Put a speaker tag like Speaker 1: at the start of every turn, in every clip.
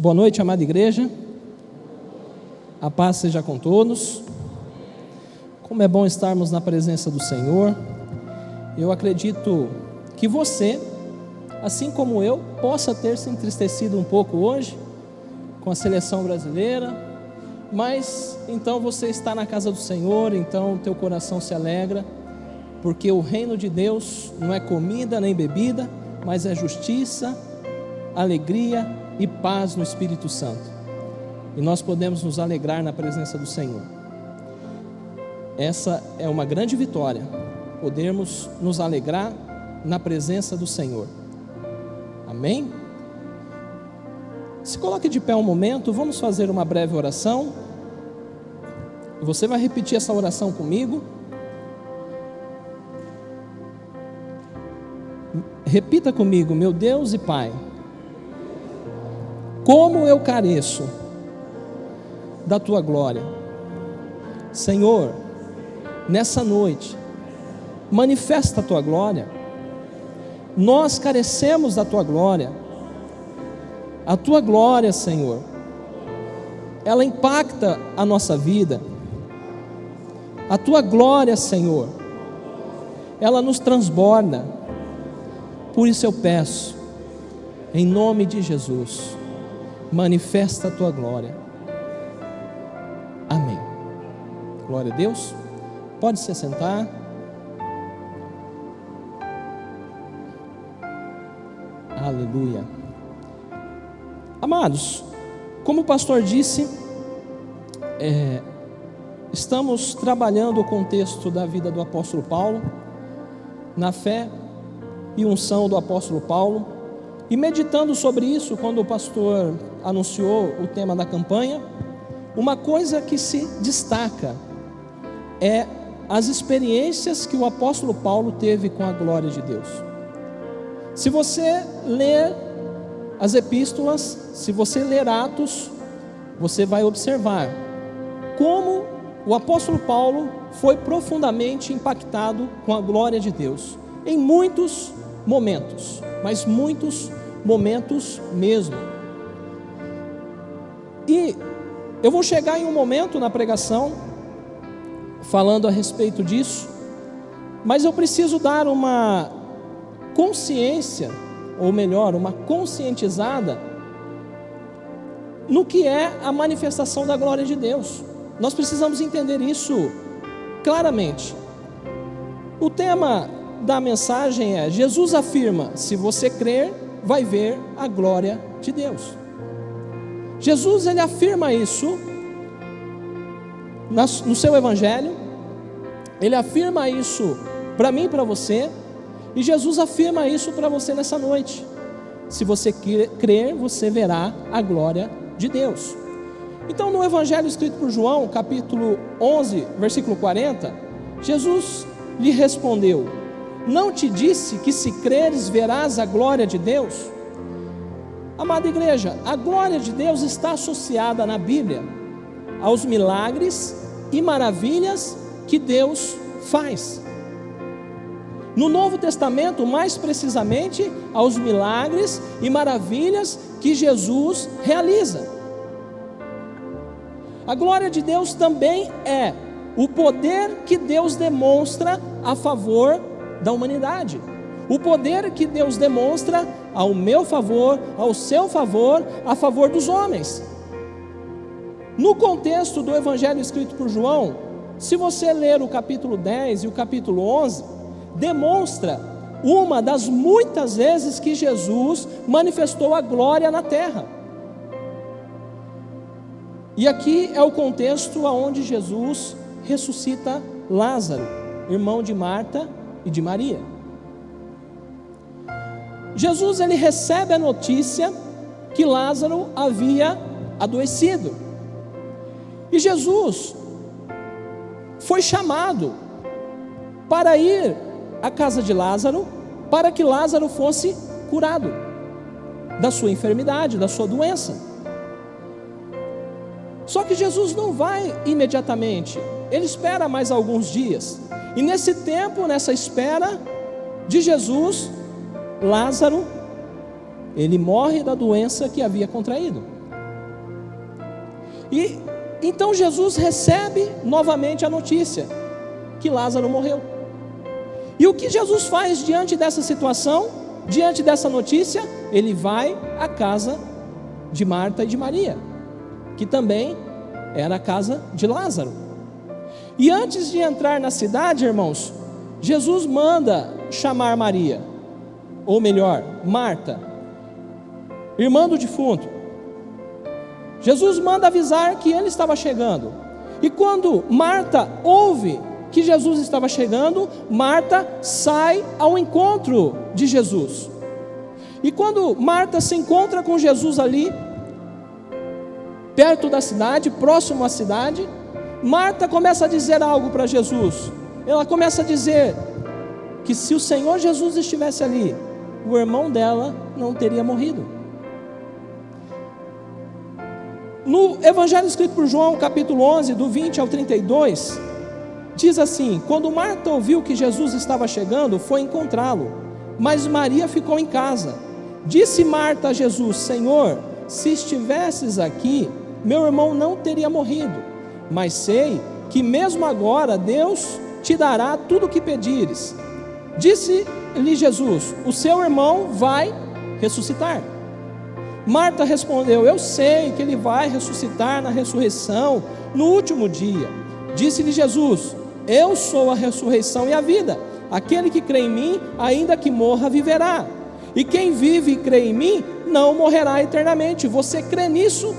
Speaker 1: Boa noite, amada igreja. A paz seja com todos. Como é bom estarmos na presença do Senhor. Eu acredito que você, assim como eu, possa ter se entristecido um pouco hoje com a seleção brasileira, mas então você está na casa do Senhor, então teu coração se alegra, porque o reino de Deus não é comida nem bebida, mas é justiça, alegria e paz no Espírito Santo. E nós podemos nos alegrar na presença do Senhor. Essa é uma grande vitória, podermos nos alegrar na presença do Senhor. Amém? Se coloque de pé um momento, vamos fazer uma breve oração. Você vai repetir essa oração comigo. Repita comigo: meu Deus e Pai, como eu careço da Tua glória. Senhor, nessa noite, manifesta a Tua glória. Nós carecemos da Tua glória. A Tua glória, Senhor, ela impacta a nossa vida. A Tua glória, Senhor, ela nos transborda. Por isso eu peço, em nome de Jesus, manifesta a Tua glória. Amém. Glória a Deus. Pode se sentar. Aleluia. Amados, como o pastor disse, estamos trabalhando o contexto da vida do apóstolo Paulo, na fé e unção do apóstolo Paulo, e meditando sobre isso, quando o pastor anunciou o tema da campanha, uma coisa que se destaca é as experiências que o apóstolo Paulo teve com a glória de Deus. Se você ler as epístolas, se você ler Atos, você vai observar como o apóstolo Paulo foi profundamente impactado com a glória de Deus, em muitos momentos, mas muitos momentos mesmo. E eu vou chegar em um momento na pregação falando a respeito disso, mas eu preciso dar uma consciência, ou melhor, uma conscientizada no que é a manifestação da glória de Deus. Nós precisamos entender isso claramente. O tema da mensagem é: Jesus afirma, se você crer, vai ver a glória de Deus. Jesus, ele afirma isso no seu evangelho, ele afirma isso para mim e para você, e Jesus afirma isso para você nessa noite. Se você crer, você verá a glória de Deus. Então, no evangelho escrito por João, capítulo 11, versículo 40, Jesus lhe respondeu: não te disse que se creres verás a glória de Deus? Amada igreja, a glória de Deus está associada na Bíblia aos milagres e maravilhas que Deus faz. No Novo Testamento, mais precisamente, aos milagres e maravilhas que Jesus realiza. A glória de Deus também é o poder que Deus demonstra a favor da humanidade, o poder que Deus demonstra ao meu favor, ao seu favor, a favor dos homens. No contexto do evangelho escrito por João, se você ler o capítulo 10 e o capítulo 11, demonstra uma das muitas vezes que Jesus manifestou a glória na terra. E aqui é o contexto onde Jesus ressuscita Lázaro, irmão de Marta e de Maria. Jesus, ele recebe a notícia que Lázaro havia adoecido, e Jesus foi chamado para ir à casa de Lázaro, para que Lázaro fosse curado da sua enfermidade, da sua doença. Só que Jesus não vai imediatamente, ele espera mais alguns dias, e nesse tempo, nessa espera de Jesus, Lázaro, ele morre da doença que havia contraído. E então Jesus recebe novamente a notícia que Lázaro morreu. E o que Jesus faz diante dessa situação, diante dessa notícia? Ele vai à casa de Marta e de Maria, que também era a casa de Lázaro. E antes de entrar na cidade, irmãos, Jesus manda chamar Maria, ou melhor, Marta, irmã do defunto. Jesus manda avisar que ele estava chegando. E quando Marta ouve que Jesus estava chegando, Marta sai ao encontro de Jesus. E quando Marta se encontra com Jesus ali, perto da cidade, próximo à cidade, Marta começa a dizer algo para Jesus. Ela começa a dizer que se o Senhor Jesus estivesse ali, o irmão dela não teria morrido. No Evangelho escrito por João, capítulo 11, do 20 ao 32, diz assim: quando Marta ouviu que Jesus estava chegando, foi encontrá-lo, mas Maria ficou em casa. Disse Marta a Jesus: Senhor, se estivesses aqui, meu irmão não teria morrido. Mas sei que mesmo agora Deus te dará tudo o que pedires. Disse-lhe Jesus: o seu irmão vai ressuscitar. Marta respondeu: eu sei que ele vai ressuscitar na ressurreição no último dia. Disse-lhe Jesus: eu sou a ressurreição e a vida. Aquele que crê em mim, ainda que morra, viverá. E quem vive e crê em mim, não morrerá eternamente. Você crê nisso?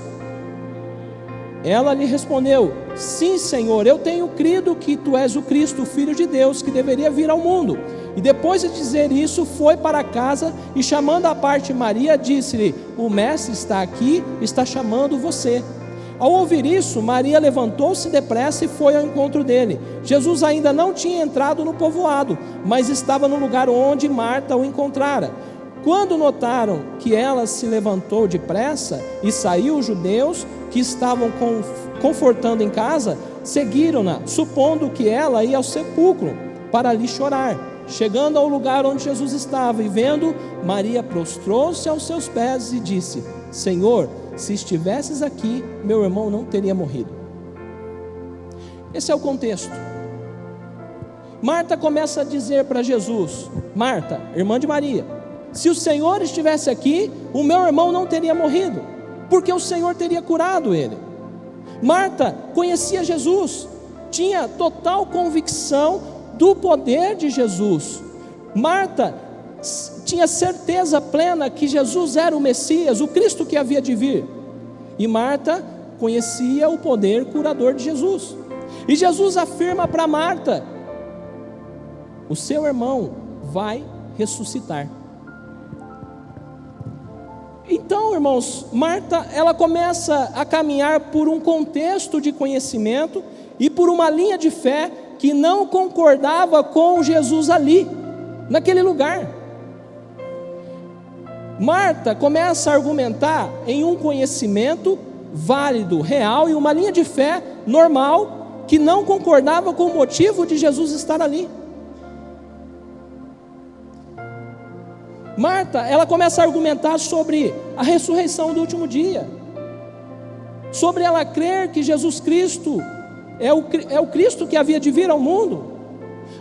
Speaker 1: Ela lhe respondeu: sim, Senhor, eu tenho crido que tu és o Cristo, o Filho de Deus, que deveria vir ao mundo. E depois de dizer isso, foi para casa e, chamando à parte Maria, disse-lhe: o mestre está aqui, está chamando você. Ao ouvir isso, Maria levantou-se depressa e foi ao encontro dele. Jesus ainda não tinha entrado no povoado, mas estava no lugar onde Marta o encontrara. Quando notaram que ela se levantou depressa e saiu, os judeus que estavam confortando em casa, seguiram-na, supondo que ela ia ao sepulcro para ali chorar. Chegando ao lugar onde Jesus estava e vendo, Maria prostrou-se aos seus pés e disse: Senhor, se estivesses aqui, meu irmão não teria morrido. Esse é o contexto. Marta começa a dizer para Jesus: Marta, irmã de Maria, se o Senhor estivesse aqui, o meu irmão não teria morrido, porque o Senhor teria curado ele. Marta conhecia Jesus, tinha total convicção do poder de Jesus. Marta tinha certeza plena que Jesus era o Messias, o Cristo que havia de vir. E Marta conhecia o poder curador de Jesus. E Jesus afirma para Marta: o seu irmão vai ressuscitar. Então, irmãos, Marta, ela começa a caminhar por um contexto de conhecimento e por uma linha de fé que não concordava com Jesus ali, naquele lugar. Marta começa a argumentar em um conhecimento válido, real, e uma linha de fé normal, que não concordava com o motivo de Jesus estar ali. Marta, ela começa a argumentar sobre a ressurreição do último dia, sobre ela crer que Jesus Cristo é o Cristo que havia de vir ao mundo.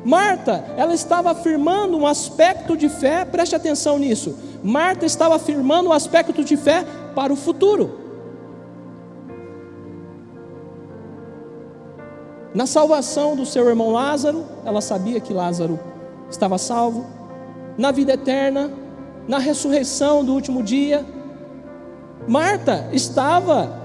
Speaker 1: Marta, ela estava afirmando um aspecto de fé, preste atenção nisso. Marta estava afirmando um aspecto de fé para o futuro. Na salvação do seu irmão Lázaro, ela sabia que Lázaro estava salvo. Na vida eterna, na ressurreição do último dia, Marta estava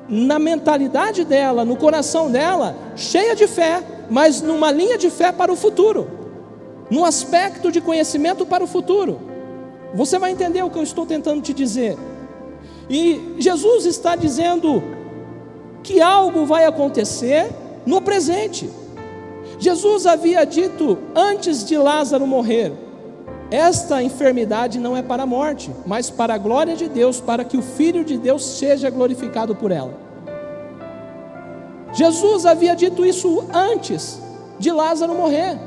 Speaker 1: na mentalidade dela, no coração dela, cheia de fé, mas numa linha de fé para o futuro, num aspecto de conhecimento para o futuro. Você vai entender o que eu estou tentando te dizer. E Jesus está dizendo que algo vai acontecer no presente. Jesus havia dito antes de Lázaro morrer: esta enfermidade não é para a morte, mas para a glória de Deus, para que o Filho de Deus seja glorificado por ela. Jesus havia dito isso antes de Lázaro morrer,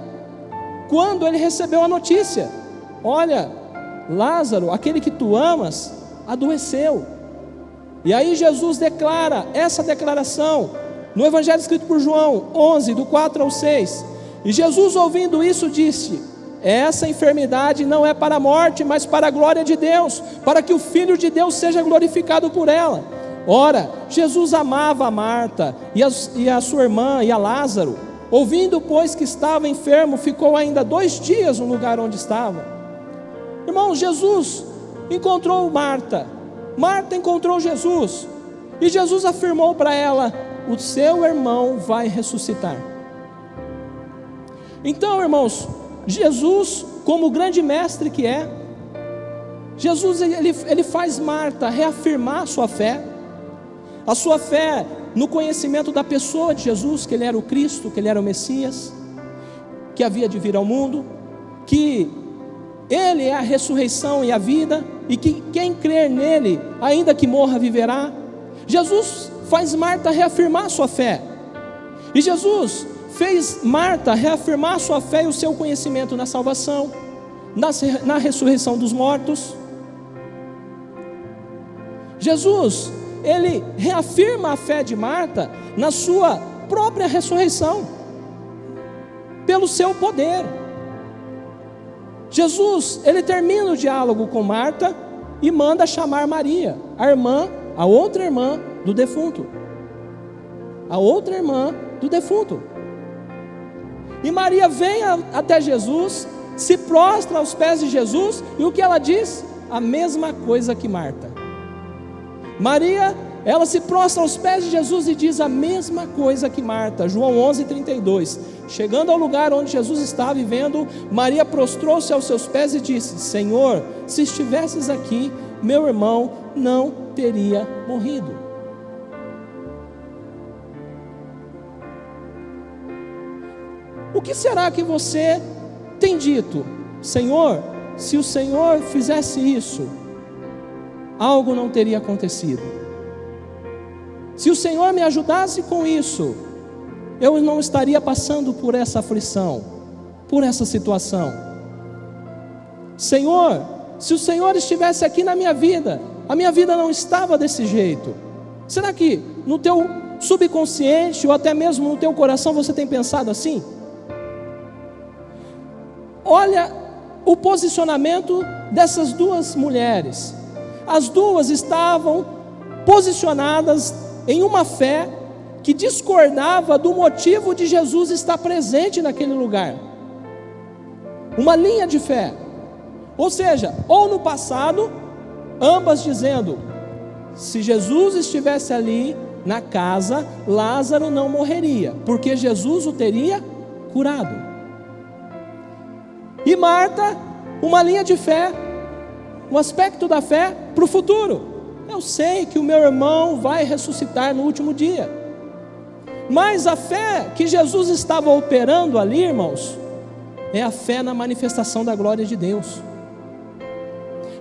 Speaker 1: quando ele recebeu a notícia: olha, Lázaro, aquele que tu amas, adoeceu. E aí Jesus declara essa declaração no Evangelho escrito por João 11, do 4 ao 6. E Jesus, ouvindo isso, disse: essa enfermidade não é para a morte, mas para a glória de Deus, para que o Filho de Deus seja glorificado por ela. Ora, Jesus amava a Marta e a sua irmã e a Lázaro. Ouvindo, pois, que estava enfermo, ficou ainda 2 dias no lugar onde estava. Irmãos, Jesus encontrou Marta, Marta encontrou Jesus, e Jesus afirmou para ela: o seu irmão vai ressuscitar. Então, irmãos, Jesus, como o grande mestre que é, Jesus ele faz Marta reafirmar a sua fé no conhecimento da pessoa de Jesus, que ele era o Cristo, que ele era o Messias, que havia de vir ao mundo, que ele é a ressurreição e a vida, e que quem crer nele, ainda que morra, viverá. Jesus faz Marta reafirmar sua fé, e Jesus fez Marta reafirmar sua fé e o seu conhecimento na salvação, na ressurreição dos mortos. Jesus, ele reafirma a fé de Marta na sua própria ressurreição, pelo seu poder. Jesus, ele termina o diálogo com Marta e manda chamar Maria, a outra irmã do defunto. E Maria vem até Jesus, se prostra aos pés de Jesus, e o que ela diz? A mesma coisa que Marta. Maria, ela se prostra aos pés de Jesus e diz a mesma coisa que Marta. João 11:32. Chegando ao lugar onde Jesus estava e vendo, Maria prostrou-se aos seus pés e disse: Senhor, se estivesses aqui, meu irmão não teria morrido. O que será que você tem dito? Senhor, se o Senhor fizesse isso, algo não teria acontecido. Se o Senhor me ajudasse com isso, eu não estaria passando por essa aflição, por essa situação. Senhor, se o Senhor estivesse aqui na minha vida, a minha vida não estava desse jeito. Será que no teu subconsciente ou até mesmo no teu coração você tem pensado assim? Olha o posicionamento dessas duas mulheres. As duas estavam posicionadas em uma fé que discordava do motivo de Jesus estar presente naquele lugar. Uma linha de fé. Ou seja, ou no passado, ambas dizendo: se Jesus estivesse ali na casa, Lázaro não morreria, porque Jesus o teria curado. E Marta, uma linha de fé, o aspecto da fé para o futuro. Eu sei que o meu irmão vai ressuscitar no último dia. Mas a fé que Jesus estava operando ali, irmãos, é a fé na manifestação da glória de Deus.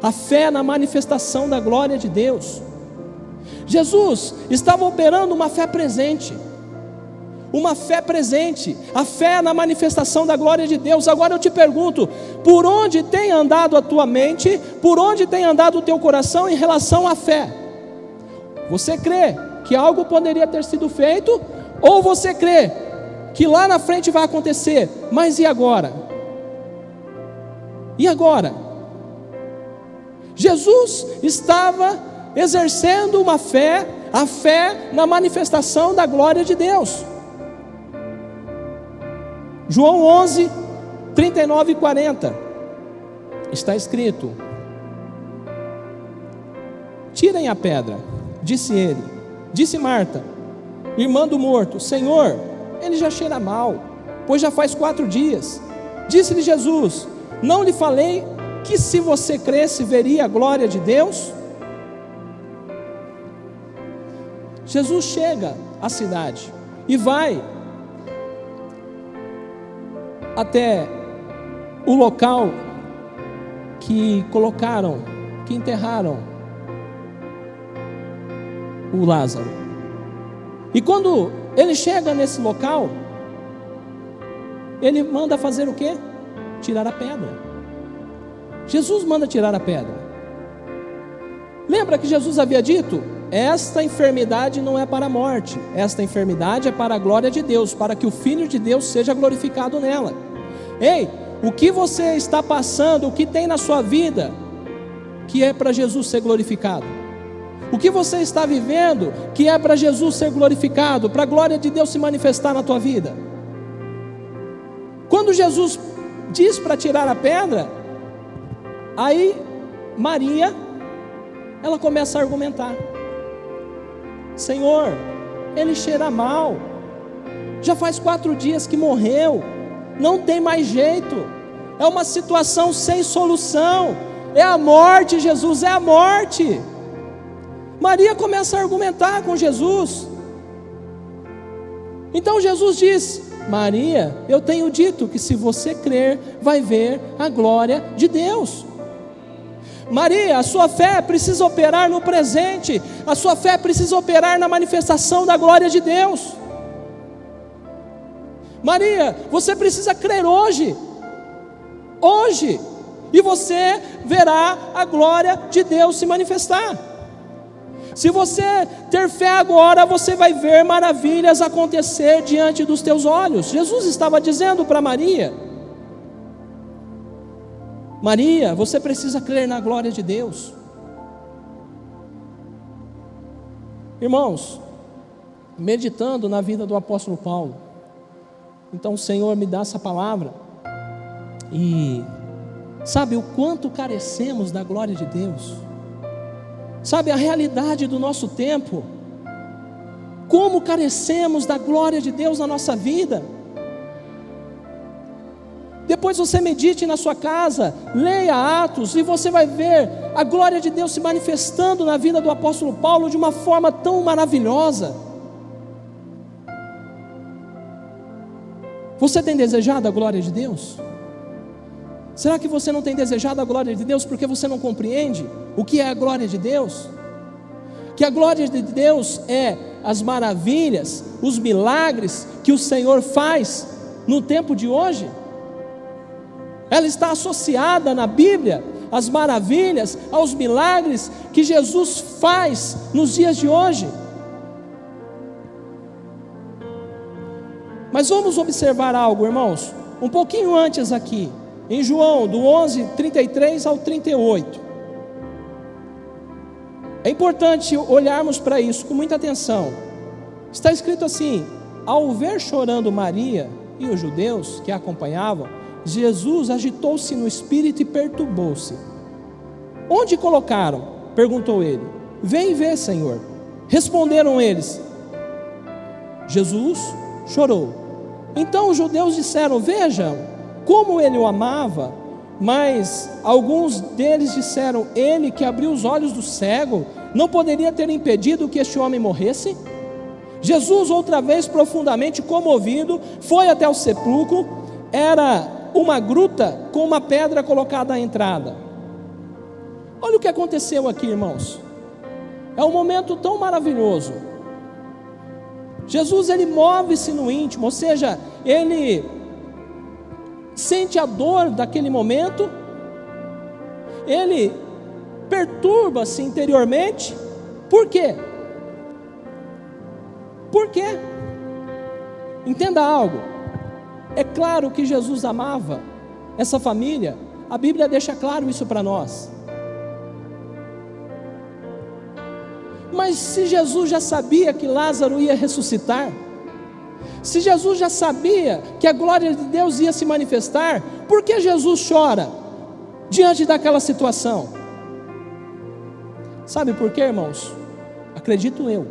Speaker 1: A fé na manifestação da glória de Deus. Jesus estava operando uma fé presente. Uma fé presente, a fé na manifestação da glória de Deus. Agora eu te pergunto, por onde tem andado a tua mente, por onde tem andado o teu coração em relação à fé? Você crê que algo poderia ter sido feito, ou você crê que lá na frente vai acontecer? Mas e agora? E agora? Jesus estava exercendo uma fé, a fé na manifestação da glória de Deus. João 11, 39 e 40, está escrito: tirem a pedra, disse ele. Disse Marta, irmã do morto: Senhor, ele já cheira mal, pois já faz 4 dias. Disse-lhe Jesus: não lhe falei que se você cresce, veria a glória de Deus? Jesus chega à cidade e vai até o local que enterraram o Lázaro. E quando ele chega nesse local, ele manda fazer o quê? Tirar a pedra. Jesus manda tirar a pedra. Lembra que Jesus havia dito esta enfermidade não é para a morte, esta enfermidade é para a glória de Deus, para que o Filho de Deus seja glorificado nela. Ei, o que você está passando, o que tem na sua vida, que é para Jesus ser glorificado? O que você está vivendo, que é para Jesus ser glorificado, para a glória de Deus se manifestar na tua vida? Quando Jesus diz para tirar a pedra, aí Maria, ela começa a argumentar: Senhor, ele cheira mal, já faz 4 dias que morreu, não tem mais jeito, é uma situação sem solução, é a morte, Jesus, é a morte. Maria começa a argumentar com Jesus. Então Jesus diz: Maria, eu tenho dito que se você crer, vai ver a glória de Deus. Maria, a sua fé precisa operar no presente, a sua fé precisa operar na manifestação da glória de Deus. Maria, você precisa crer hoje, e você verá a glória de Deus se manifestar. Se você ter fé agora, você vai ver maravilhas acontecer diante dos teus olhos. Jesus estava dizendo para Maria: Maria, você precisa crer na glória de Deus. Irmãos, meditando na vida do apóstolo Paulo, então o Senhor me dá essa palavra, e sabe o quanto carecemos da glória de Deus, sabe a realidade do nosso tempo, como carecemos da glória de Deus na nossa vida. Depois você medite na sua casa, leia Atos, e você vai ver a glória de Deus se manifestando na vida do apóstolo Paulo de uma forma tão maravilhosa. Você tem desejado a glória de Deus? Será que você não tem desejado a glória de Deus porque você não compreende o que é a glória de Deus? Que a glória de Deus é as maravilhas, os milagres que o Senhor faz no tempo de hoje. Ela está associada na Bíblia, as maravilhas, aos milagres que Jesus faz nos dias de hoje. Mas vamos observar algo, irmãos, um pouquinho antes aqui, em João, do 11:33 ao 38. É importante olharmos para isso com muita atenção. Está escrito assim: ao ver chorando Maria e os judeus que a acompanhavam, Jesus agitou-se no espírito e perturbou-se. Onde colocaram? Perguntou ele. Vem ver, Senhor. Responderam eles. Jesus chorou. Então os judeus disseram: vejam como ele o amava. Mas alguns deles disseram: ele que abriu os olhos do cego não poderia ter impedido que este homem morresse? Jesus, outra vez profundamente comovido, foi até o sepulcro. Era uma gruta com uma pedra colocada à entrada. Olha o que aconteceu aqui, irmãos. É um momento tão maravilhoso. Jesus, ele move-se no íntimo, ou seja, ele sente a dor daquele momento, ele perturba-se interiormente. Por quê? Por quê? Entenda algo. É claro que Jesus amava essa família, a Bíblia deixa claro isso para nós. Mas se Jesus já sabia que Lázaro ia ressuscitar, se Jesus já sabia que a glória de Deus ia se manifestar, por que Jesus chora diante daquela situação? Sabe por quê, irmãos? Acredito eu.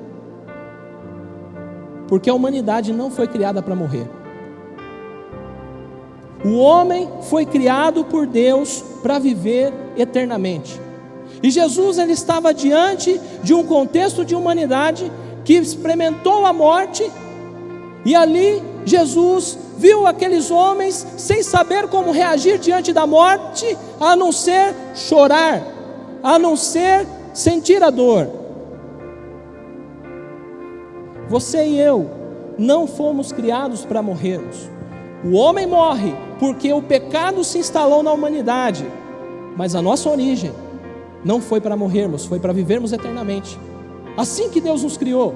Speaker 1: Porque a humanidade não foi criada para morrer. O homem foi criado por Deus para viver eternamente. E Jesus, ele estava diante de um contexto de humanidade que experimentou a morte. E ali Jesus viu aqueles homens sem saber como reagir diante da morte, a não ser chorar, a não ser sentir a dor. Você e eu não fomos criados para morrermos. O homem morre porque o pecado se instalou na humanidade, mas a nossa origem não foi para morrermos, foi para vivermos eternamente. Assim que Deus nos criou.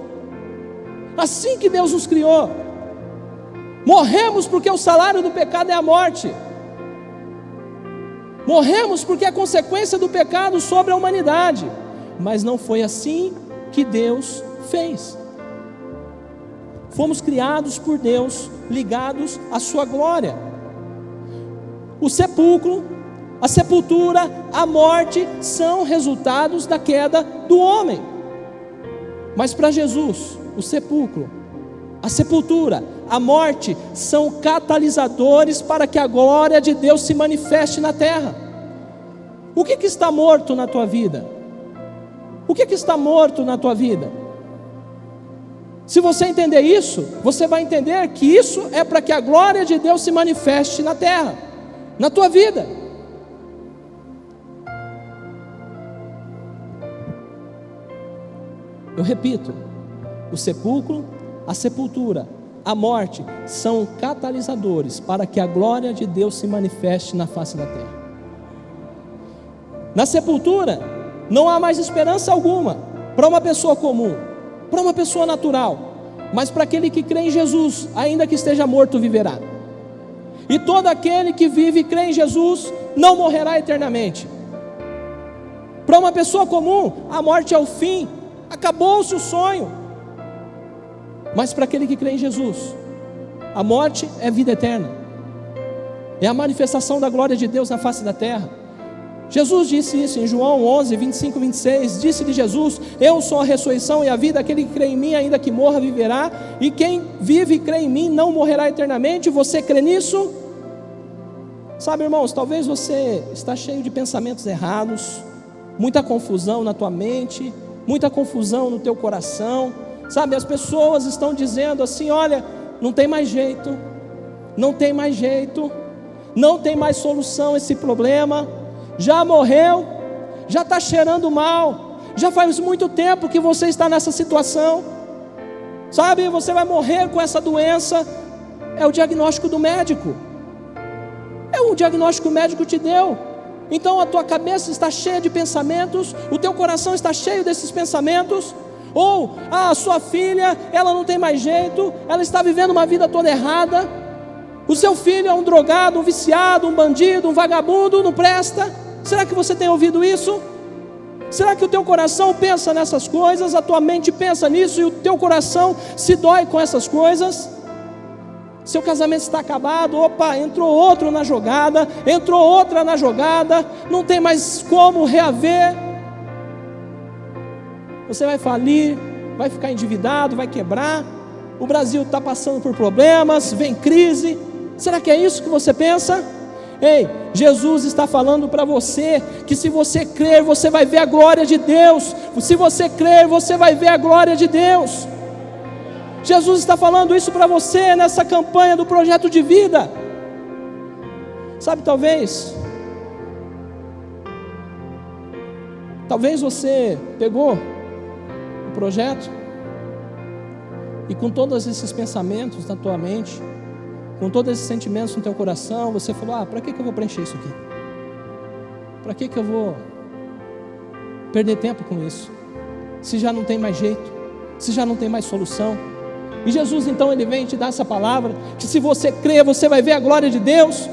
Speaker 1: Assim que Deus nos criou. Morremos porque o salário do pecado é a morte. Morremos porque é consequência do pecado sobre a humanidade. Mas não foi assim que Deus fez. Fomos criados por Deus, ligados à sua glória. O sepulcro, a sepultura, a morte são resultados da queda do homem. Mas para Jesus, o sepulcro, a sepultura, a morte são catalisadores para que a glória de Deus se manifeste na terra. O que está morto na tua vida? O que está morto na tua vida? Se você entender isso, você vai entender que isso é para que a glória de Deus se manifeste na terra, na tua vida. Eu repito, o sepulcro, a sepultura, a morte são catalisadores para que a glória de Deus se manifeste na face da terra. Na sepultura não há mais esperança alguma para uma pessoa comum, para uma pessoa natural, mas para aquele que crê em Jesus, ainda que esteja morto, viverá. E todo aquele que vive e crê em Jesus não morrerá eternamente. Para uma pessoa comum, a morte é o fim, acabou-se o sonho. Mas para aquele que crê em Jesus, a morte é vida eterna, é a manifestação da glória de Deus na face da terra. Jesus disse isso em João 11, 25 e 26, disse-lhe Jesus: eu sou a ressurreição e a vida, aquele que crê em mim, ainda que morra, viverá, e quem vive e crê em mim não morrerá eternamente. Você crê nisso? Sabe, irmãos, talvez você está cheio de pensamentos errados, muita confusão na tua mente, muita confusão no teu coração, sabe, as pessoas estão dizendo assim: olha, não tem mais jeito, não tem mais jeito, não tem mais solução esse problema, já morreu, já está cheirando mal, já faz muito tempo que você está nessa situação, sabe, você vai morrer com essa doença. É o diagnóstico do médico, é o diagnóstico que o médico te deu. Então a tua cabeça está cheia de pensamentos, o teu coração está cheio desses pensamentos. Ou a sua filha, ela não tem mais jeito, ela está vivendo uma vida toda errada, o seu filho é um drogado, um viciado, um bandido, um vagabundo, não presta. Será que você tem ouvido isso? Será que o teu coração pensa nessas coisas, a tua mente pensa nisso e o teu coração se dói com essas coisas? Seu casamento está acabado, opa, entrou outro na jogada, entrou outra na jogada, não tem mais como reaver. Você vai falir, vai ficar endividado, vai quebrar. O Brasil está passando por problemas, vem crise. Será que é isso que você pensa? Ei, Jesus está falando para você que se você crer, você vai ver a glória de Deus. Se você crer, você vai ver a glória de Deus. Jesus está falando isso para você nessa campanha do projeto de vida. Sabe, talvez você pegou o projeto e com todos esses pensamentos na tua mente, com todos esses sentimentos no teu coração, você falou: para que eu vou preencher isso aqui? Para que eu vou perder tempo com isso? Se já não tem mais jeito, se já não tem mais solução. E Jesus então ele vem te dar essa palavra, que se você crer, você vai ver a glória de Deus.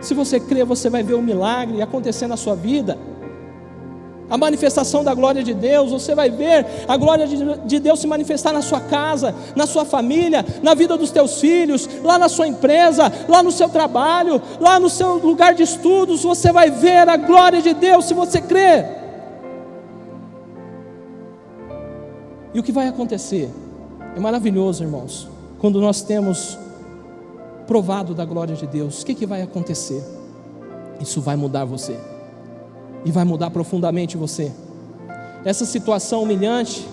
Speaker 1: Se você crer, você vai ver o milagre acontecer na sua vida, a manifestação da glória de Deus. Você vai ver a glória de Deus se manifestar na sua casa, na sua família, na vida dos teus filhos, lá na sua empresa, lá no seu trabalho, lá no seu lugar de estudos. Você vai ver a glória de Deus se você crer. E o que vai acontecer? É maravilhoso, irmãos, quando nós temos provado da glória de Deus. O que vai acontecer? Isso vai mudar você, e vai mudar profundamente você. Essa situação humilhante,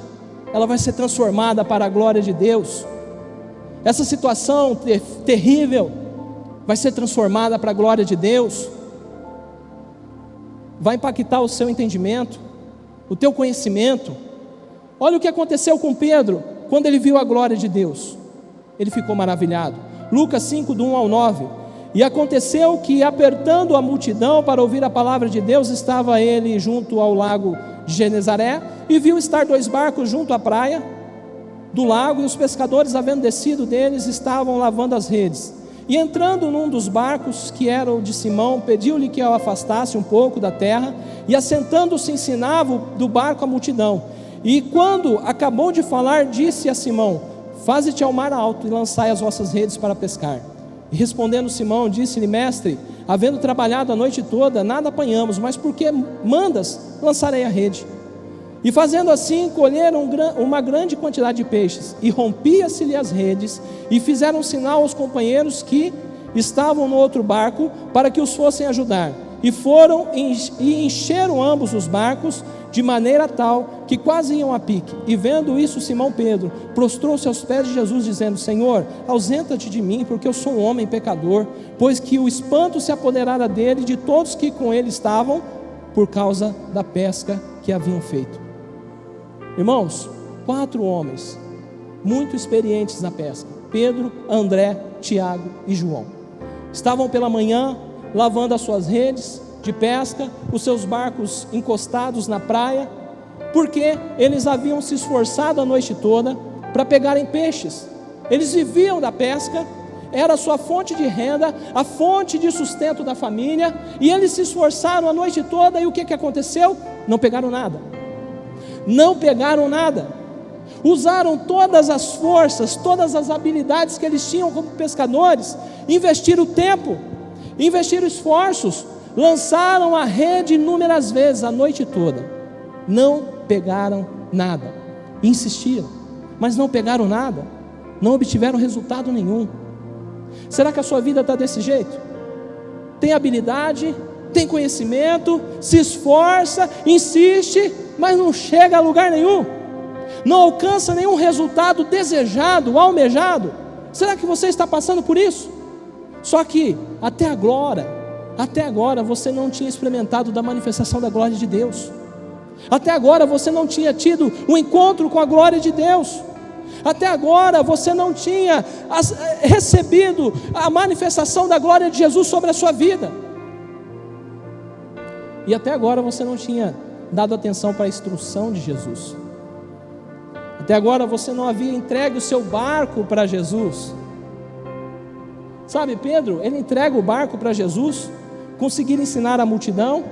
Speaker 1: ela vai ser transformada para a glória de Deus. Essa situação terrível vai ser transformada para a glória de Deus. Vai impactar o seu entendimento, o teu conhecimento. Olha o que aconteceu com Pedro quando ele viu a glória de Deus. Ele ficou maravilhado. Lucas 5, do 1 ao 9. E aconteceu que, apertando a multidão para ouvir a palavra de Deus, estava ele junto ao lago de Genezaré, e viu estar 2 barcos junto à praia do lago, e os pescadores, havendo descido deles, estavam lavando as redes. E entrando num dos barcos, que era o de Simão, pediu-lhe que o afastasse um pouco da terra, e assentando-se ensinava do barco a multidão. E quando acabou de falar, disse a Simão: faze-te ao mar alto e lançai as vossas redes para pescar. E respondendo Simão, disse-lhe: mestre, havendo trabalhado a noite toda, nada apanhamos, mas porque mandas, lançarei a rede. E fazendo assim, colheram uma grande quantidade de peixes, e rompia-se-lhe as redes, e fizeram sinal aos companheiros que estavam no outro barco, para que os fossem ajudar. E foram e encheram ambos os barcos, de maneira tal que quase iam a pique. E vendo isso, Simão Pedro prostrou-se aos pés de Jesus, dizendo: Senhor, ausenta-te de mim, porque eu sou um homem pecador. Pois que o espanto se apoderara dele e de todos que com ele estavam, por causa da pesca que haviam feito. Irmãos, 4 homens muito experientes na pesca: Pedro, André, Tiago e João. Estavam pela manhã lavando as suas redes de pesca, os seus barcos encostados na praia, porque eles haviam se esforçado a noite toda para pegarem peixes. Eles viviam da pesca, era a sua fonte de renda, a fonte de sustento da família, e eles se esforçaram a noite toda, e o que aconteceu? Não pegaram nada. Não pegaram nada. Usaram todas as forças, todas as habilidades que eles tinham como pescadores, investiram tempo, investiram esforços, lançaram a rede inúmeras vezes a noite toda, não pegaram nada. Insistiram, mas não pegaram nada, não obtiveram resultado nenhum. Será que a sua vida está desse jeito? Tem habilidade, tem conhecimento, se esforça, insiste, mas não chega a lugar nenhum, não alcança nenhum resultado desejado, almejado? Será que você está passando por isso? Só que até agora você não tinha experimentado da manifestação da glória de Deus. Até agora você não tinha tido um encontro com a glória de Deus. Até agora você não tinha recebido a manifestação da glória de Jesus sobre a sua vida. E até agora você não tinha dado atenção para a instrução de Jesus. Até agora você não havia entregue o seu barco para Jesus. Sabe, Pedro, ele entrega o barco para Jesus, conseguir ensinar a multidão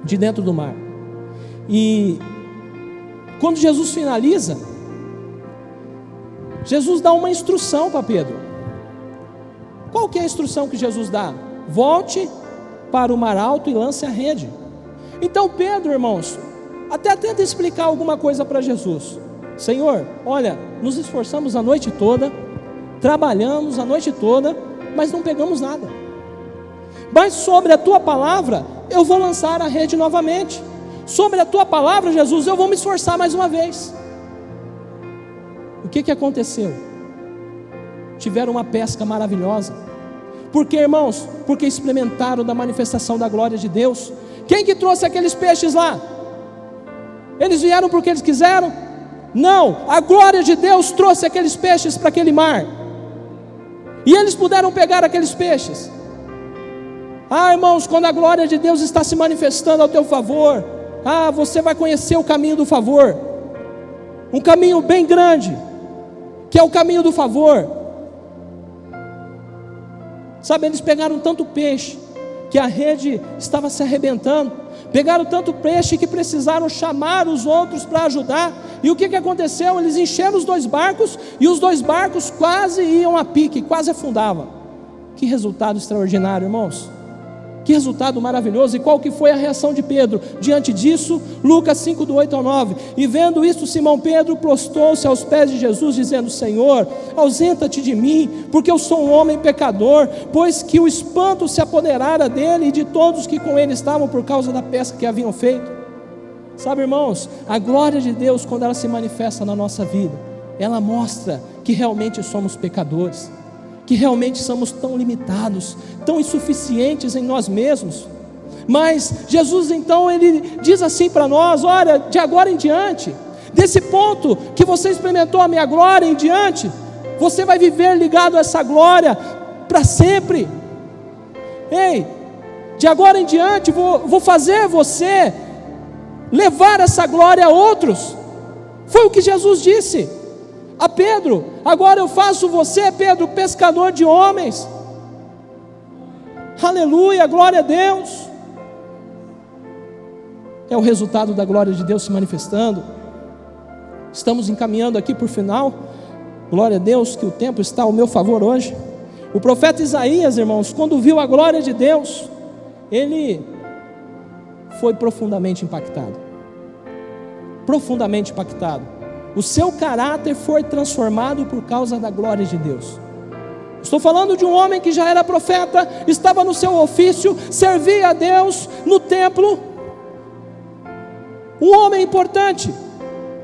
Speaker 1: de dentro do mar. E quando Jesus finaliza, Jesus dá uma instrução para Pedro. Qual que é a instrução que Jesus dá? Volte para o mar alto e lance a rede. Então Pedro, irmãos, até tenta explicar alguma coisa para Jesus. Senhor, olha, nos esforçamos a noite toda, trabalhamos a noite toda, mas não pegamos nada. Mas sobre a tua palavra, eu vou lançar a rede novamente. Sobre a tua palavra, Jesus, eu vou me esforçar mais uma vez. O que aconteceu? Tiveram uma pesca maravilhosa. Por quê, irmãos? Porque experimentaram da manifestação da glória de Deus. Quem que trouxe aqueles peixes lá? Eles vieram porque eles quiseram? Não, a glória de Deus trouxe aqueles peixes para aquele mar. E eles puderam pegar aqueles peixes. Ah, irmãos, quando a glória de Deus está se manifestando ao teu favor, você vai conhecer o caminho do favor. Um caminho bem grande, que é o caminho do favor. Sabe, eles pegaram tanto peixe, que a rede estava se arrebentando. Pegaram tanto peixe que precisaram chamar os outros para ajudar. E o que aconteceu? Eles encheram os 2 barcos, e os 2 barcos quase iam a pique, quase afundavam. Que resultado extraordinário, irmãos. Que resultado maravilhoso. E qual que foi a reação de Pedro diante disso? Lucas 5, do 8 ao 9. E vendo isto, Simão Pedro prostrou-se aos pés de Jesus, dizendo: Senhor, ausenta-te de mim, porque eu sou um homem pecador. Pois que o espanto se apoderara dele e de todos que com ele estavam, por causa da pesca que haviam feito. Sabe, irmãos, a glória de Deus, quando ela se manifesta na nossa vida, ela mostra que realmente somos pecadores, que realmente somos tão limitados, tão insuficientes em nós mesmos. Mas Jesus então, ele diz assim para nós: olha, de agora em diante, desse ponto que você experimentou a minha glória em diante, você vai viver ligado a essa glória para sempre. Ei, de agora em diante vou fazer você levar essa glória a outros. Foi o que Jesus disse a Pedro: agora eu faço você, Pedro, pescador de homens. Aleluia, glória a Deus. É o resultado da glória de Deus se manifestando. Estamos encaminhando aqui para o final. Glória a Deus que o tempo está ao meu favor hoje. O profeta Isaías, irmãos, quando viu a glória de Deus, ele foi profundamente impactado. Profundamente impactado. O seu caráter foi transformado por causa da glória de Deus. Estou falando de um homem que já era profeta, estava no seu ofício, servia a Deus no templo. Um homem importante,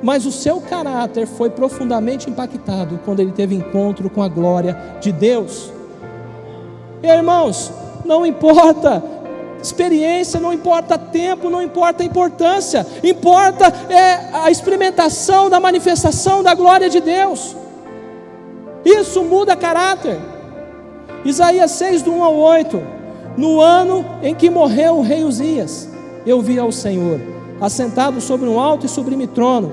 Speaker 1: mas o seu caráter foi profundamente impactado quando ele teve encontro com a glória de Deus. E, irmãos, não importa experiência, não importa tempo, não importa a importância, importa a experimentação da manifestação da glória de Deus. Isso muda caráter. Isaías 6, do 1 ao 8: no ano em que morreu o rei Uzias, eu vi ao Senhor assentado sobre um alto e sublime trono,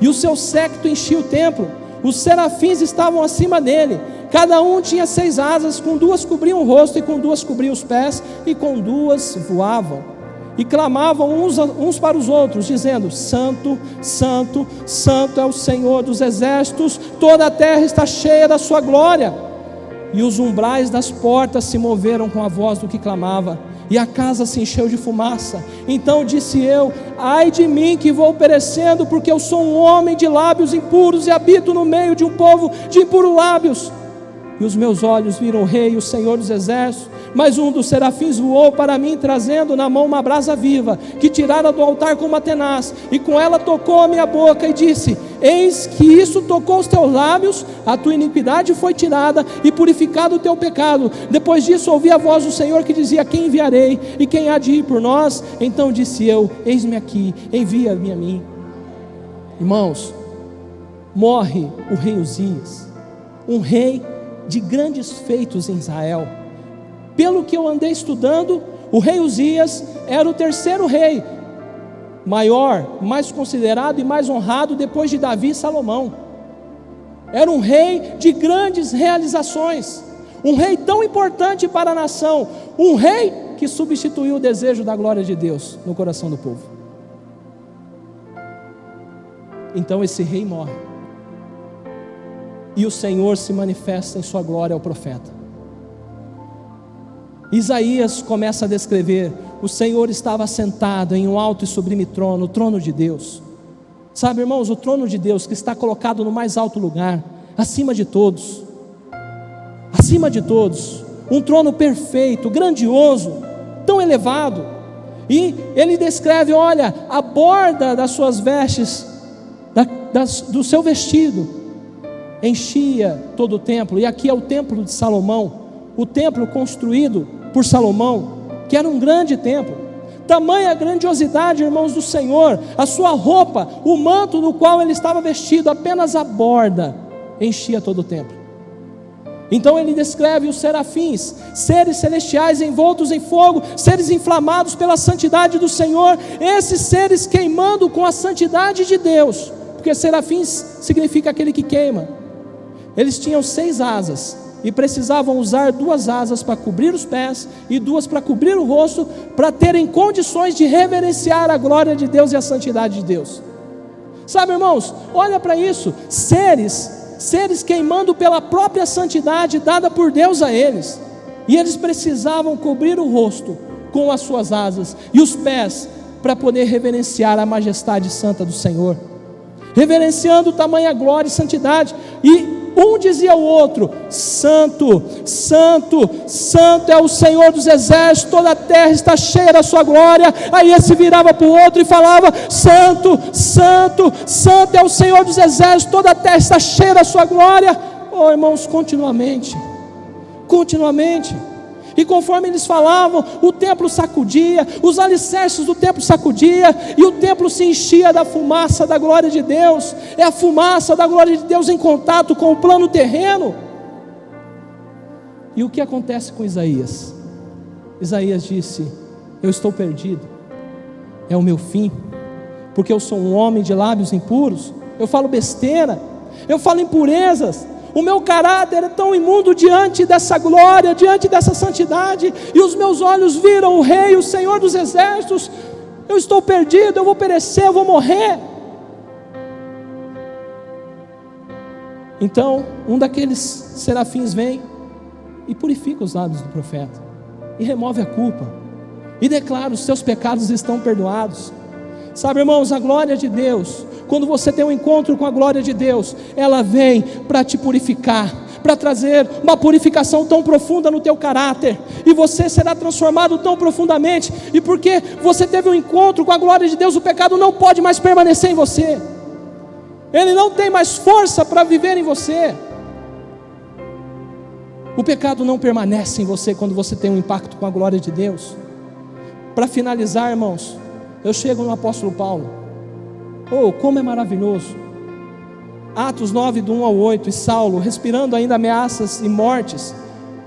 Speaker 1: e o seu séquito enchia o templo. Os serafins estavam acima dele, cada um tinha 6 asas, com 2 cobriam o rosto, e com 2 cobriam os pés, e com 2 voavam, e clamavam uns para os outros, dizendo: Santo, Santo, Santo é o Senhor dos exércitos, toda a terra está cheia da sua glória. E os umbrais das portas se moveram com a voz do que clamava, e a casa se encheu de fumaça. Então disse eu: ai de mim que vou perecendo, porque eu sou um homem de lábios impuros, e habito no meio de um povo de impuros lábios. E os meus olhos viram o rei, o Senhor dos exércitos. Mas um dos serafins voou para mim, trazendo na mão uma brasa viva, que tirara do altar com uma tenaz, e com ela tocou a minha boca, e disse: eis que isso tocou os teus lábios, a tua iniquidade foi tirada, e purificado o teu pecado. Depois disso ouvi a voz do Senhor que dizia: quem enviarei, e quem há de ir por nós? Então disse eu: eis-me aqui, envia-me a mim. Irmãos, morre o rei Uzias, um rei de grandes feitos em Israel. Pelo que eu andei estudando, o rei Uzias era o 3º rei, maior, mais considerado e mais honrado depois de Davi e Salomão. Era um rei de grandes realizações, um rei tão importante para a nação, um rei que substituiu o desejo da glória de Deus no coração do povo. Então esse rei morre, e o Senhor se manifesta em sua glória ao profeta. Isaías começa a descrever: o Senhor estava sentado em um alto e sublime trono, o trono de Deus. Sabe, irmãos, o trono de Deus que está colocado no mais alto lugar, acima de todos, um trono perfeito, grandioso, tão elevado. E ele descreve: olha, a borda das suas vestes, do seu vestido, enchia todo o templo. E aqui é o templo de Salomão, o templo construído por Salomão, que era um grande templo. Tamanha grandiosidade, irmãos, do Senhor, a sua roupa, o manto no qual ele estava vestido, apenas a borda enchia todo o templo. Então ele descreve os serafins, seres celestiais envoltos em fogo, seres inflamados pela santidade do Senhor, esses seres queimando com a santidade de Deus, porque serafins significa aquele que queima. Eles tinham 6 asas, e precisavam usar 2 asas para cobrir os pés, e 2 para cobrir o rosto, para terem condições de reverenciar a glória de Deus e a santidade de Deus. Sabe, irmãos, olha para isso, seres queimando pela própria santidade dada por Deus a eles, e eles precisavam cobrir o rosto com as suas asas, e os pés para poder reverenciar a majestade santa do Senhor, reverenciando tamanha glória e santidade. E um dizia ao outro: Santo, Santo, Santo é o Senhor dos exércitos, toda a terra está cheia da sua glória. Aí esse virava para o outro e falava: Santo, Santo, Santo é o Senhor dos exércitos, toda a terra está cheia da sua glória. Oh, irmãos, continuamente. E conforme eles falavam, o templo sacudia, os alicerces do templo sacudia, e o templo se enchia da fumaça da glória de Deus. É a fumaça da glória de Deus em contato com o plano terreno. E o que acontece com Isaías? Isaías disse: eu estou perdido, é o meu fim, porque eu sou um homem de lábios impuros, eu falo besteira, eu falo impurezas, o meu caráter é tão imundo diante dessa glória, diante dessa santidade, e os meus olhos viram o Rei, o Senhor dos exércitos. Eu estou perdido, eu vou perecer, eu vou morrer. Então um daqueles serafins vem e purifica os lábios do profeta, e remove a culpa, e declara: os seus pecados estão perdoados. Sabe, irmãos, a glória de Deus, quando você tem um encontro com a glória de Deus, ela vem para te purificar, para trazer uma purificação tão profunda no teu caráter, e você será transformado tão profundamente, e porque você teve um encontro com a glória de Deus, o pecado não pode mais permanecer em você, ele não tem mais força para viver em você. O pecado não permanece em você quando você tem um impacto com a glória de Deus. Para finalizar, irmãos, eu chego no apóstolo Paulo. Oh, como é maravilhoso! Atos 9, do 1 ao 8, e Saulo, respirando ainda ameaças e mortes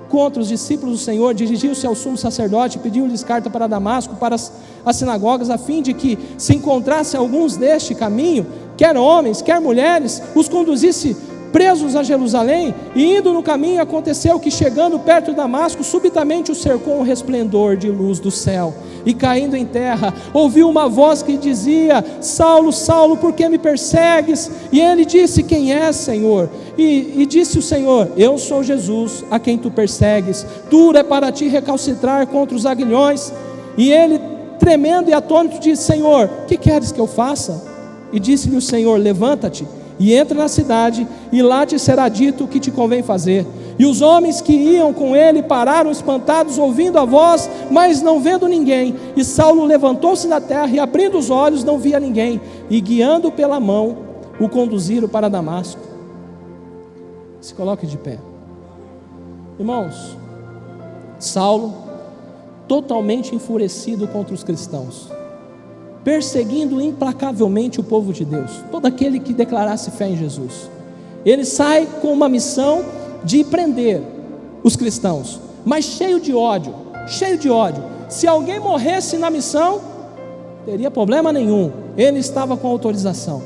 Speaker 1: contra os discípulos do Senhor, dirigiu-se ao sumo sacerdote e pediu-lhes carta para Damasco, para as sinagogas, a fim de que, se encontrasse alguns deste caminho, quer homens, quer mulheres, os conduzisse presos a Jerusalém. E indo no caminho, aconteceu que, chegando perto de Damasco, subitamente o cercou um resplendor de luz do céu, e caindo em terra, ouviu uma voz que dizia: Saulo, Saulo, por que me persegues? E ele disse: quem és, Senhor? E disse o Senhor: eu sou Jesus, a quem tu persegues. Duro é para ti recalcitrar contra os aguilhões. E ele, tremendo e atônito, disse: Senhor, que queres que eu faça? E disse-lhe o Senhor: levanta-te e entra na cidade, e lá te será dito o que te convém fazer. E os homens que iam com ele pararam espantados, ouvindo a voz, mas não vendo ninguém. E Saulo levantou-se da terra, e abrindo os olhos não via ninguém, e guiando pela mão o conduziram para Damasco. Se coloque de pé. Irmãos, Saulo, totalmente enfurecido contra os cristãos, perseguindo implacavelmente o povo de Deus, todo aquele que declarasse fé em Jesus, ele sai com uma missão de prender os cristãos, mas cheio de ódio. Se alguém morresse na missão, teria problema nenhum, ele estava com autorização.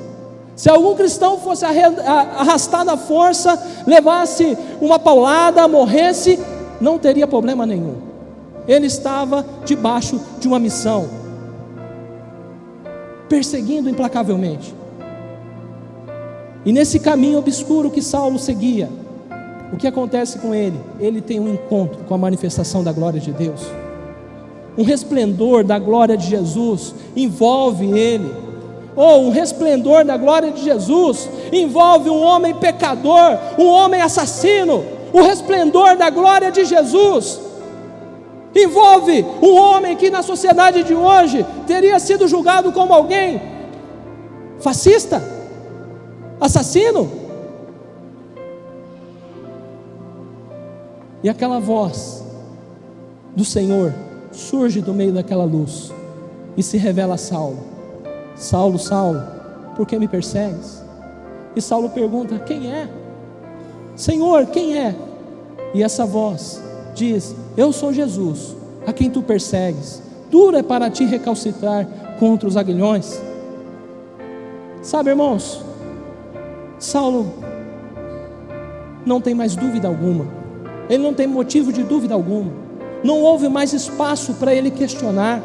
Speaker 1: Se algum cristão fosse arrastado à força, levasse uma paulada, morresse, não teria problema nenhum. Ele estava debaixo de uma missão, perseguindo implacavelmente. E nesse caminho obscuro que Saulo seguia, o que acontece com ele? Ele tem um encontro com a manifestação da glória de Deus. Um resplendor da glória de Jesus envolve ele. Um resplendor da glória de Jesus envolve um homem pecador, um homem assassino. O resplendor da glória de Jesus envolve um homem que na sociedade de hoje teria sido julgado como alguém fascista, assassino. E aquela voz do Senhor surge do meio daquela luz e se revela a Saulo: Saulo, Saulo, por que me persegues? E Saulo pergunta: quem é? Senhor, quem é? E essa voz diz: eu sou Jesus, a quem tu persegues. Duro é para ti recalcitrar contra os aguilhões. Sabe, irmãos, Saulo não tem mais dúvida alguma, ele não tem motivo de dúvida alguma, não houve mais espaço para ele questionar.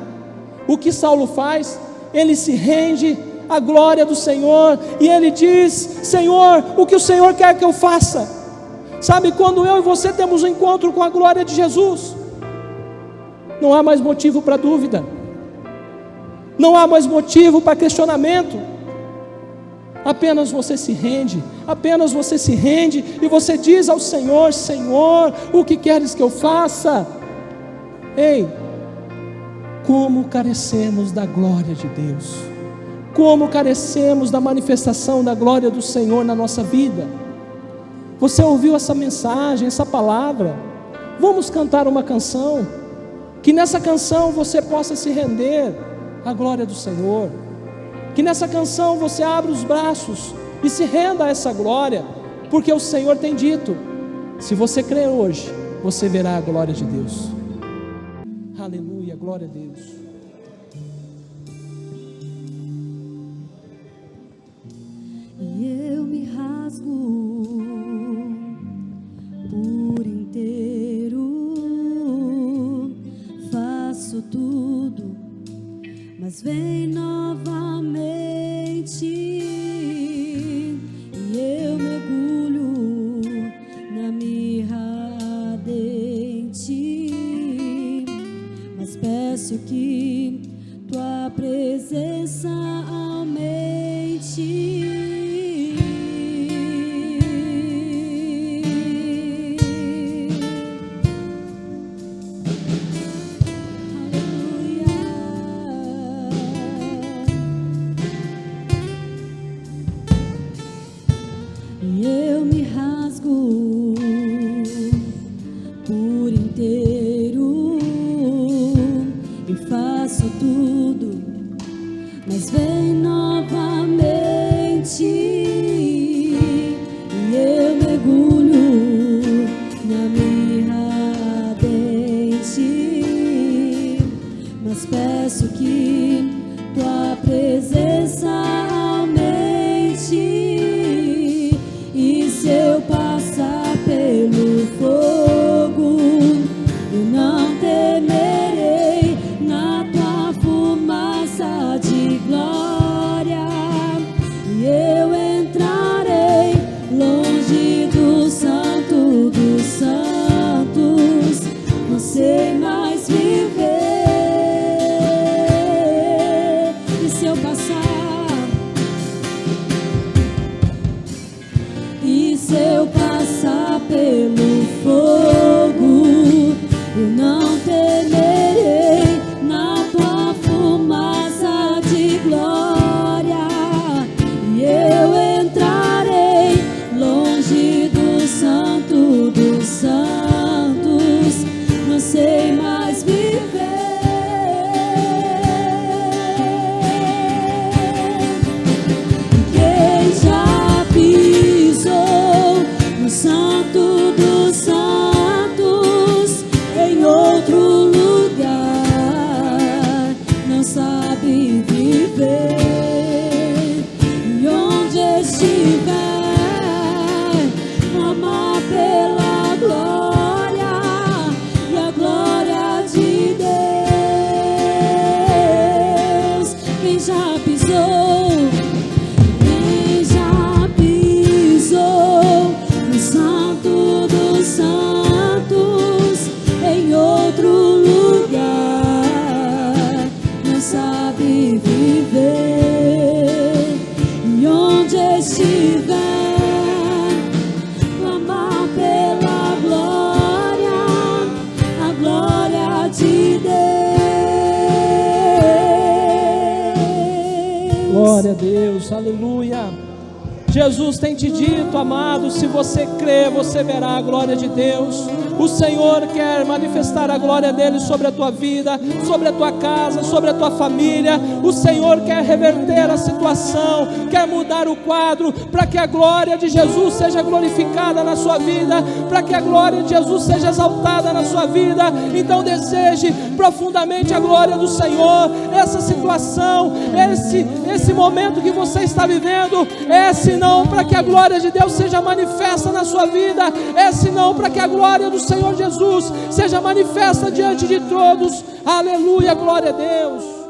Speaker 1: O que Saulo faz? Ele se rende à glória do Senhor, e ele diz: Senhor, o que o Senhor quer que eu faça? Sabe, quando eu e você temos um encontro com a glória de Jesus, não há mais motivo para dúvida, não há mais motivo para questionamento. Apenas você se rende, e você diz ao Senhor: Senhor, o que queres que eu faça? Ei, como carecemos da glória de Deus, como carecemos da manifestação da glória do Senhor na nossa vida. Você ouviu essa mensagem, essa palavra? Vamos cantar uma canção, que nessa canção você possa se render à glória do Senhor, que nessa canção você abra os braços e se renda a essa glória, porque o Senhor tem dito: se você crer hoje, você verá a glória de Deus. Aleluia, glória a Deus.
Speaker 2: E eu me rasgo por inteiro, faço tudo, mas vem novamente, e eu mergulho na mirra ardente, mas peço que tua presença aumente. E eu me rasgo por inteiro e faço tudo, mas vem novamente, e eu mergulho na mirra ardente, mas peço que tua presença aumente. E se eu passar pelo fogo, eu não temerei, na tua fumaça de glória, e eu entrarei longe do santo dos santos, não sei mais viver. E se eu passar, e se eu passar pelo fogo, eu não temerei, na tua fumaça de glória, e eu entrarei longe do santo dos santos, não sei mais viver. Quem já pisou no santo dos santos, em outro lugar, não sabe viver. E onde estiver, amar pela glória e a glória de Deus. Quem já pisou, quem já pisou no santo dos santos, em outro lugar, não sabe viver. E onde estiver, clamar pela glória, a glória de Deus.
Speaker 1: Glória a Deus, aleluia. Jesus tem te dito, amado, se você crer, você verá a glória de Deus. O Senhor quer manifestar a glória dele sobre a tua vida, sobre a tua casa, sobre a tua família. O Senhor quer reverter a situação, quer mudar o quadro, para que a glória de Jesus seja glorificada na sua vida, para que a glória de Jesus seja exaltada na sua vida. Então deseje profundamente a glória do Senhor. Essa situação, esse momento que você está vivendo, é senão para que a glória de Deus seja manifesta na sua vida, é senão para que a glória do Senhor Jesus seja manifesta diante de todos. Aleluia, glória a Deus.